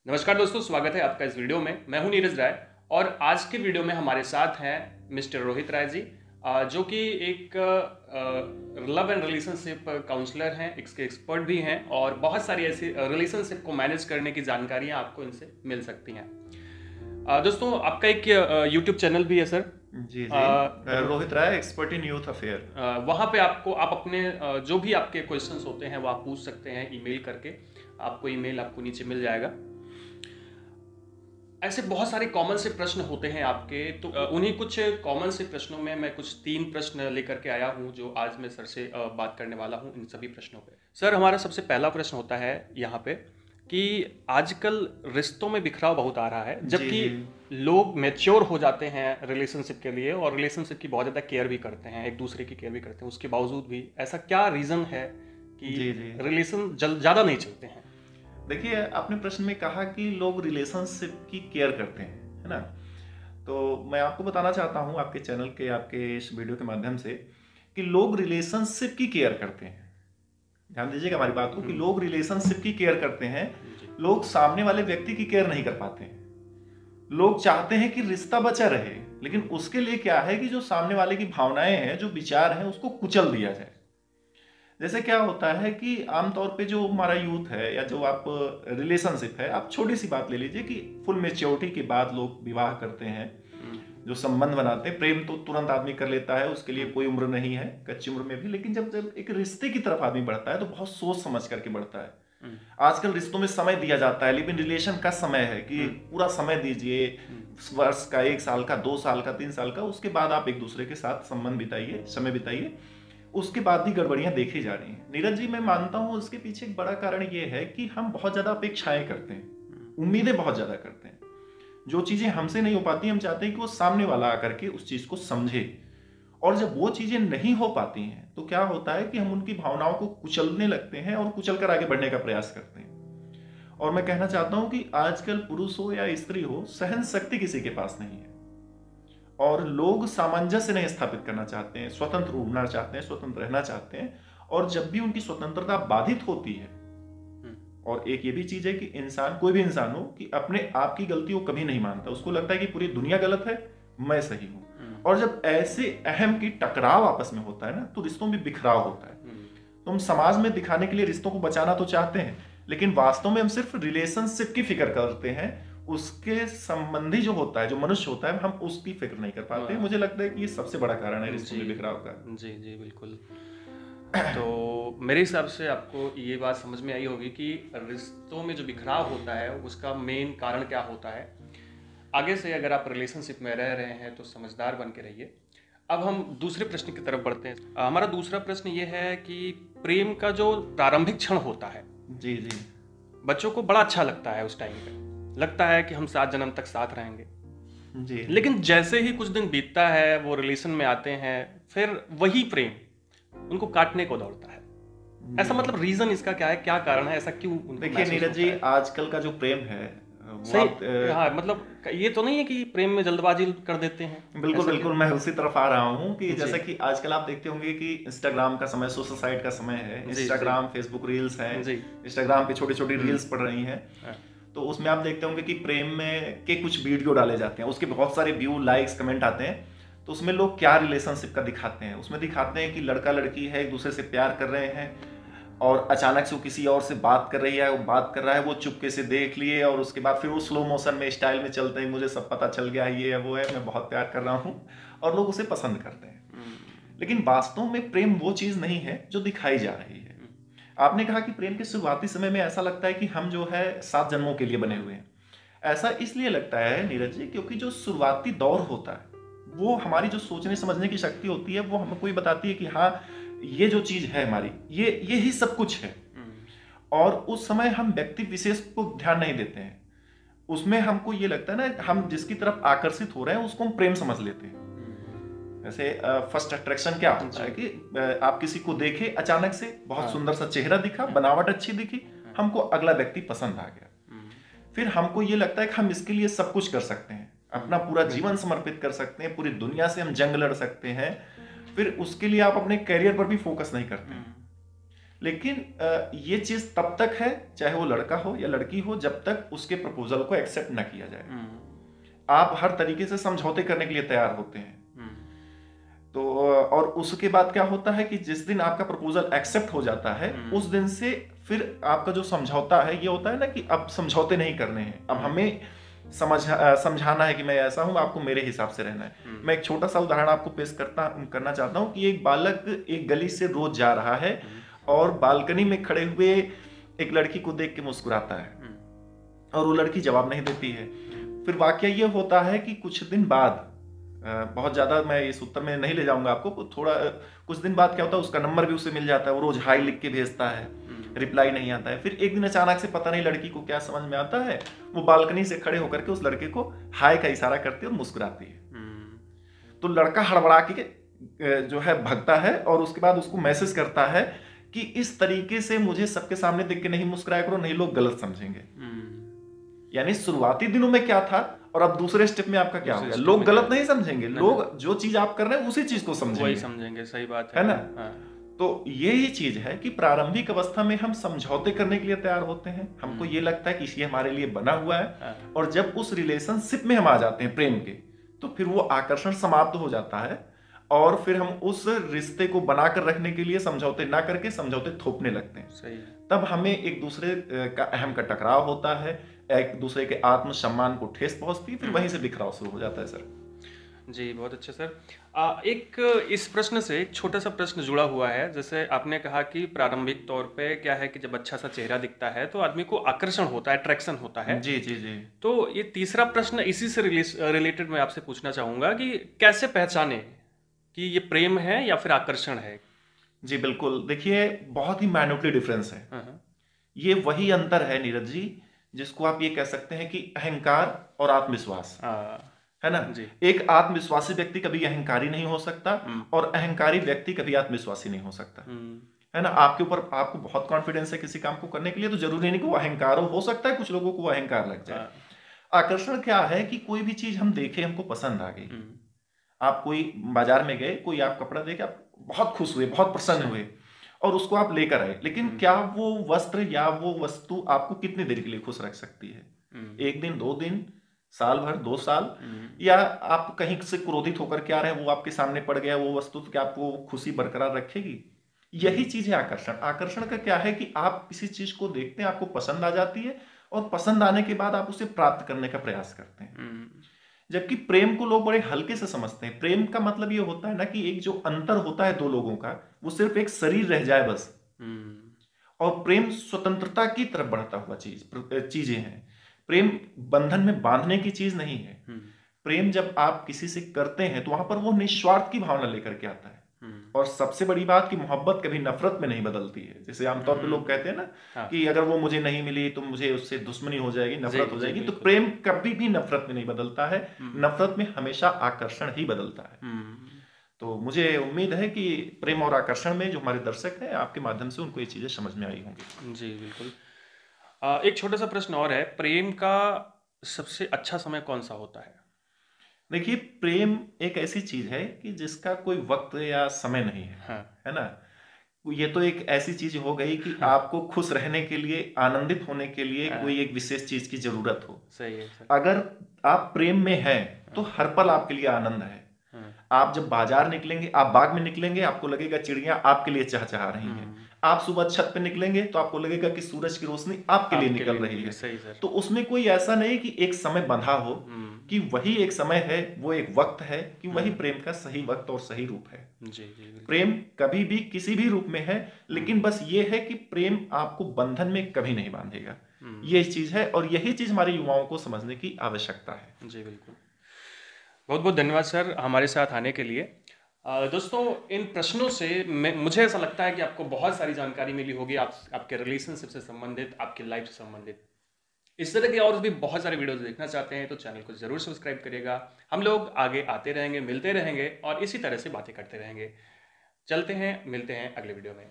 नमस्कार दोस्तों, स्वागत है आपका इस वीडियो में। मैं हूं नीरज राय और आज के वीडियो में हमारे साथ हैं मिस्टर रोहित राय जी, जो कि एक लव एंड रिलेशनशिप काउंसलर हैं, इसके एक्सपर्ट भी हैं और बहुत सारी ऐसी रिलेशनशिप को मैनेज करने की जानकारियां आपको इनसे मिल सकती हैं। दोस्तों, आपका एक यूट्यूब चैनल भी है सर। जी जी। Rohit Rai, expert in youth affair. वहाँ पे आप अपने जो भी आपके क्वेश्चंस होते हैं वो आप पूछ सकते हैं ईमेल करके। आपको ईमेल आपको नीचे मिल जाएगा। ऐसे बहुत सारे कॉमन से प्रश्न होते हैं आपके, तो उन्हीं कुछ कॉमन से प्रश्नों में मैं कुछ 3 प्रश्न लेकर के आया हूं जो आज मैं सर से बात करने वाला हूं इन सभी प्रश्नों पे। सर, हमारा सबसे पहला प्रश्न होता है यहाँ पे कि आजकल रिश्तों में बिखराव बहुत आ रहा है, जी जबकि जी। लोग मैच्योर हो जाते हैं रिलेशनशिप के लिए और रिलेशनशिप की बहुत ज़्यादा केयर भी करते हैं, एक दूसरे की केयर भी करते हैं। उसके बावजूद भी ऐसा क्या रीज़न है कि जी जी। रिलेशन ज़्यादा नहीं चलते हैं? देखिए, आपने प्रश्न में कहा कि लोग रिलेशनशिप की केयर करते हैं, है ना? तो मैं आपको बताना चाहता हूँ आपके चैनल के, आपके इस वीडियो के माध्यम से, कि लोग रिलेशनशिप की केयर करते हैं। ध्यान दीजिएगा हमारी बात को, कि लोग रिलेशनशिप की केयर करते हैं। जी। लोग सामने वाले व्यक्ति की केयर नहीं कर पाते हैं। लोग चाहते हैं कि रिश्ता बचा रहे, लेकिन उसके लिए क्या है कि जो सामने वाले की भावनाएं हैं, जो विचार हैं, उसको कुचल दिया जाए। जैसे क्या होता है कि आमतौर पे जो हमारा यूथ है या जो आप रिलेशनशिप है, आप छोटी सी बात ले लीजिए कि फुल मेच्योरिटी के बाद लोग विवाह करते हैं, जो संबंध बनाते हैं। प्रेम तो तुरंत आदमी कर लेता है, उसके लिए कोई उम्र नहीं है, कच्ची उम्र में भी। लेकिन जब जब एक रिश्ते की तरफ आदमी बढ़ता है तो बहुत सोच समझ करके बढ़ता है। आजकल रिश्तों में समय दिया जाता है, लेकिन रिलेशन का समय है कि पूरा समय दीजिए, वर्ष का, 1 साल का, 2 साल का, 3 साल का, उसके बाद आप एक दूसरे के साथ संबंध बिताइए, समय बिताइए। उसके बाद भी गड़बड़ियां देखी जा रही हैं। नीरज जी, मैं मानता हूं उसके पीछे एक बड़ा कारण ये है कि हम बहुत ज्यादा अपेक्षाएं करते हैं, उम्मीदें बहुत ज्यादा करते हैं। जो चीजें हमसे नहीं हो पाती, हम चाहते हैं कि वो सामने वाला आकर के उस चीज को समझे। और जब वो चीजें नहीं हो पाती हैं तो क्या होता है कि हम उनकी भावनाओं को कुचलने लगते हैं और कुचल कर आगे बढ़ने का प्रयास करते हैं। और मैं कहना चाहता हूं कि आजकल पुरुष हो या स्त्री हो, सहन शक्ति किसी के पास नहीं है। और लोग सामंजस्य नहीं स्थापित करना चाहते हैं, स्वतंत्र उड़ना चाहते हैं, स्वतंत्र रहना चाहते हैं। और जब भी उनकी स्वतंत्रता बाधित होती है, और एक ये भी चीज है कि इंसान, कोई भी इंसान हो, कि अपने आप की गलती वो कभी नहीं मानता। उसको लगता है कि पूरी दुनिया गलत है, मैं सही हूं। और जब ऐसे अहम की टकराव आपस में होता है ना, तो रिश्तों में बिखराव होता है। तो हम समाज में दिखाने के लिए रिश्तों को बचाना तो चाहते हैं, लेकिन वास्तव में हम सिर्फ रिलेशनशिप की फिक्र करते हैं। उसके संबंधी जो होता है, जो मनुष्य होता है, हम उसकी फिक्र नहीं कर पाते। मुझे लगता है कि ये सबसे बड़ा कारण है रिश्तों में बिखराव का। जी जी, बिल्कुल। तो मेरे हिसाब से आपको ये बात समझ में आई होगी कि रिश्तों में जो बिखराव होता है उसका मेन कारण क्या होता है। आगे से अगर आप रिलेशनशिप में रह रहे हैं तो समझदार बन के रहिए। अब हम दूसरे प्रश्न की तरफ बढ़ते हैं। हमारा दूसरा प्रश्न ये है कि प्रेम का जो प्रारंभिक क्षण होता है, जी जी बच्चों को बड़ा अच्छा लगता है। उस टाइम पे लगता है कि हम 7 जन्म तक साथ रहेंगे। जी। लेकिन जैसे ही कुछ दिन बीतता है, वो रिलेशन में आते हैं, फिर वही प्रेम उनको काटने को दौड़ता है। ऐसा मतलब रीजन इसका क्या है, क्या कारण है, ऐसा क्यों उनको देखिए महसूस नीरज होता जी, है? आजकल का जो प्रेम है वो सही। आप हाँ, मतलब ये तो नहीं है कि प्रेम में जल्दबाजी कर देते हैं? बिल्कुल ऐसा बिल्कुल, क्यों? मैं उसी तरफ आ रहा हूँ कि जी जैसा कि आजकल आप देखते होंगे कि इंस्टाग्राम का समय, सोशल साइट का समय है। जी जी इंस्टाग्राम, फेसबुक रील्स हैं। जी। इंस्टाग्राम पे छोटी छोटी रील्स पड़ रही हैं। हाँ। तो उसमें आप देखते होंगे कि प्रेम में के कुछ वीडियो डाले जाते हैं, उसके बहुत सारे व्यू, लाइक्स, कमेंट आते हैं। तो उसमें लोग क्या रिलेशनशिप का दिखाते हैं, उसमें दिखाते हैं कि लड़का लड़की है, एक दूसरे से प्यार कर रहे हैं, और अचानक से वो किसी और से बात कर रही है, वो बात कर रहा है, वो चुपके से देख लिए, और उसके बाद फिर वो स्लो मोशन में, स्टाइल में चलते हैं, मुझे सब पता चल गया है, ये है वो है, मैं बहुत प्यार कर रहा हूँ। और लोग उसे पसंद करते हैं। लेकिन वास्तव में प्रेम वो चीज नहीं है जो दिखाई जा रही है। आपने कहा कि प्रेम के शुरुआती समय में ऐसा लगता है कि हम जो है 7 जन्मों के लिए बने हुए हैं। ऐसा इसलिए लगता है नीरज जी, क्योंकि जो शुरुआती दौर होता है, वो हमारी जो सोचने समझने की शक्ति होती है, वो हमको ये बताती है कि हाँ, ये जो चीज है हमारी, ये ही सब कुछ है। और उस समय हम व्यक्ति विशेष को ध्यान नहीं देते हैं। उसमें हमको ये लगता है ना, हम जिसकी तरफ आकर्षित हो रहे हैं उसको हम प्रेम समझ लेते हैं। जैसे फर्स्ट अट्रैक्शन क्या होता है कि आप किसी को देखे, अचानक से बहुत सुंदर सा चेहरा दिखा, बनावट अच्छी दिखी, हमको अगला व्यक्ति पसंद आ गया। फिर हमको ये लगता है कि हम इसके लिए सब कुछ कर सकते हैं, अपना पूरा जीवन समर्पित कर सकते हैं, पूरी दुनिया से हम जंग लड़ सकते हैं। फिर उसके लिए आप अपने करियर पर भी फोकस नहीं करते हैं। लेकिन ये चीज तब तक है, चाहे वो लड़का हो या लड़की हो, जब तक उसके प्रपोजल को एक्सेप्ट ना किया जाए। आप हर तरीके से समझौते करने के लिए तैयार होते हैं। तो और उसके बाद क्या होता है कि जिस दिन आपका प्रपोजल एक्सेप्ट हो जाता है, उस दिन से फिर आपका जो समझौता है ये होता है ना कि अब समझौते नहीं करने हैं, अब हमें समझाना है कि मैं ऐसा हूं, आपको मेरे हिसाब से रहना है। मैं एक छोटा सा उदाहरण आपको पेश करना चाहता हूं कि एक बालक एक गली से रोज जा रहा है और बालकनी में खड़े हुए एक लड़की को देख के मुस्कुराता है और वो लड़की जवाब नहीं देती है। फिर वाकया ये होता है कि कुछ दिन बाद, बहुत ज्यादा मैं इस उत्तर में नहीं ले जाऊंगा आपको, थोड़ा कुछ दिन बाद क्या होता है, उसका नंबर भी उसे मिल जाता है, वो रोज हाई लिख के भेजता है, रिप्लाई नहीं आता है। फिर एक दिन अचानक से पता नहीं लड़की को क्या समझ में आता है, वो बालकनी से खड़े होकर के उस लड़के को हाय का इशारा करती है और मुस्कुराती है। तो लड़का हड़बड़ा के जो है भगता है और उसके बाद उसको मैसेज करता है कि इस तरीके से मुझे सबके सामने देख के नहीं मुस्कुराया करो, नहीं लोग गलत समझेंगे। यानी शुरुआती दिनों में क्या था और अब दूसरे स्टेप में आपका क्या होगा, लोग गलत नहीं समझेंगे, लोग जो चीज आप कर रहे हैं उसी चीज को समझेंगे, वही समझेंगे। सही बात है ना। तो यही चीज है कि प्रारंभिक अवस्था में हम समझौते करने के लिए तैयार होते हैं, हमको ये लगता है कि ये हमारे लिए बना हुआ है, और जब उस रिलेशनशिप में हम आ जाते हैं प्रेम के, तो फिर वो आकर्षण समाप्त हो जाता है और फिर हम उस रिश्ते को बनाकर रखने के लिए समझौते ना करके समझौते थोपने लगते हैं। सही। तब हमें एक दूसरे का अहम का टकराव होता है, एक दूसरे के आत्मसम्मान को ठेस पहुंचती है, फिर वहीं से बिखराव शुरू हो जाता है सर। जी बहुत अच्छा सर। एक इस प्रश्न से एक छोटा सा प्रश्न जुड़ा हुआ है। जैसे आपने कहा कि प्रारंभिक तौर पे क्या है कि जब अच्छा सा चेहरा दिखता है तो आदमी को आकर्षण होता है, अट्रैक्शन होता है। जी जी जी। तो ये तीसरा प्रश्न इसी से रिलेटेड मैं आपसे पूछना चाहूंगा कि कैसे पहचाने कि ये प्रेम है या फिर आकर्षण है। जी बिल्कुल, देखिए बहुत ही माइन्यूटली डिफरेंस है। ये वही अंतर है नीरज जी, जिसको आप ये कह सकते हैं कि अहंकार और आत्मविश्वास, है ना। एक आत्मविश्वासी व्यक्ति कभी अहंकारी नहीं हो सकता और अहंकारी व्यक्ति कभी आत्मविश्वासी नहीं हो सकता, है ना। आपके ऊपर आपको बहुत कॉन्फिडेंस है किसी काम को करने के लिए, तो जरूरी नहीं कि वो अहंकार हो सकता है कुछ लोगों को अहंकार लग जाए। आकर्षण क्या है कि कोई भी चीज हम देखे, हमको पसंद आ गई, आप कोई बाजार में गए, कोई आप कपड़ा देखे, आप बहुत खुश हुए, बहुत प्रसन्न हुए और उसको आप लेकर आए, लेकिन क्या वो वस्त्र या वो वस्तु आपको कितनी देर के लिए खुश रख सकती है? एक दिन, 2 दिन, साल भर, 2 साल, या आप कहीं से क्रोधित होकर के आ रहे हैं, वो आपके सामने पड़ गया वो वस्तु, तो क्या आपको खुशी बरकरार रखेगी? यही चीज है आकर्षण। आकर्षण का क्या है कि आप किसी चीज को देखते हैं, आपको पसंद आ जाती है और पसंद आने के बाद आप उसे प्राप्त करने का प्रयास करते हैं। जबकि प्रेम को लोग बड़े हल्के से समझते हैं। प्रेम का मतलब ये होता है ना कि एक जो अंतर होता है दो लोगों का, वो सिर्फ एक शरीर रह जाए बस। और प्रेम स्वतंत्रता की तरफ बढ़ता हुआ चीजें हैं। प्रेम बंधन में बांधने की चीज नहीं है। प्रेम जब आप किसी से करते हैं तो वहां पर वो निस्वार्थ की भावना लेकर के आता है। और सबसे बड़ी बात कि मोहब्बत कभी नफरत में नहीं बदलती है। जैसे आमतौर पे लोग कहते हैं ना कि अगर वो मुझे नहीं मिली तो मुझे उससे दुश्मनी हो जाएगी, नफरत हो जाएगी। तो प्रेम कभी भी नफरत में नहीं बदलता है, नफरत में हमेशा आकर्षण ही बदलता है। तो मुझे उम्मीद है कि प्रेम और आकर्षण में जो हमारे दर्शक हैं, आपके माध्यम से उनको ये चीजें समझ में आई होंगी। जी बिल्कुल। एक छोटा सा प्रश्न और है, प्रेम का सबसे अच्छा समय कौन सा होता है? देखिए, प्रेम एक ऐसी चीज है कि जिसका कोई वक्त या समय नहीं है, है ना। ये तो एक ऐसी चीज हो गई कि आपको खुश रहने के लिए, आनंदित होने के लिए कोई एक विशेष चीज की जरूरत हो। सही है सर। अगर आप प्रेम में हैं तो हर पल आपके लिए आनंद है। आप जब बाजार निकलेंगे, आप बाग में निकलेंगे, आपको लगेगा चिड़िया आपके लिए चहचहा रही हैं। आप सुबह छत पे निकलेंगे तो आपको लगेगा कि सूरज की रोशनी आपके लिए निकल रही है। सही सर। तो उसमें कोई ऐसा नहीं कि एक समय बंधा हो, कि वही एक समय है, वो एक वक्त है, कि वही प्रेम का सही वक्त और सही रूप है। जी। प्रेम कभी भी किसी भी रूप में है, लेकिन बस ये है कि प्रेम आपको बंधन में कभी नहीं बांधेगा। ये चीज है और यही चीज हमारे युवाओं को समझने की आवश्यकता है। जी बिल्कुल। बहुत बहुत धन्यवाद सर हमारे साथ आने के लिए। दोस्तों, इन प्रश्नों से मुझे ऐसा लगता है कि आपको बहुत सारी जानकारी मिली होगी, आपके रिलेशनशिप से संबंधित, आपके लाइफ से संबंधित। इस तरह के और भी बहुत सारे वीडियोस देखना चाहते हैं तो चैनल को जरूर सब्सक्राइब करिएगा। हम लोग आगे आते रहेंगे, मिलते रहेंगे और इसी तरह से बातें करते रहेंगे। चलते हैं, मिलते हैं अगले वीडियो में।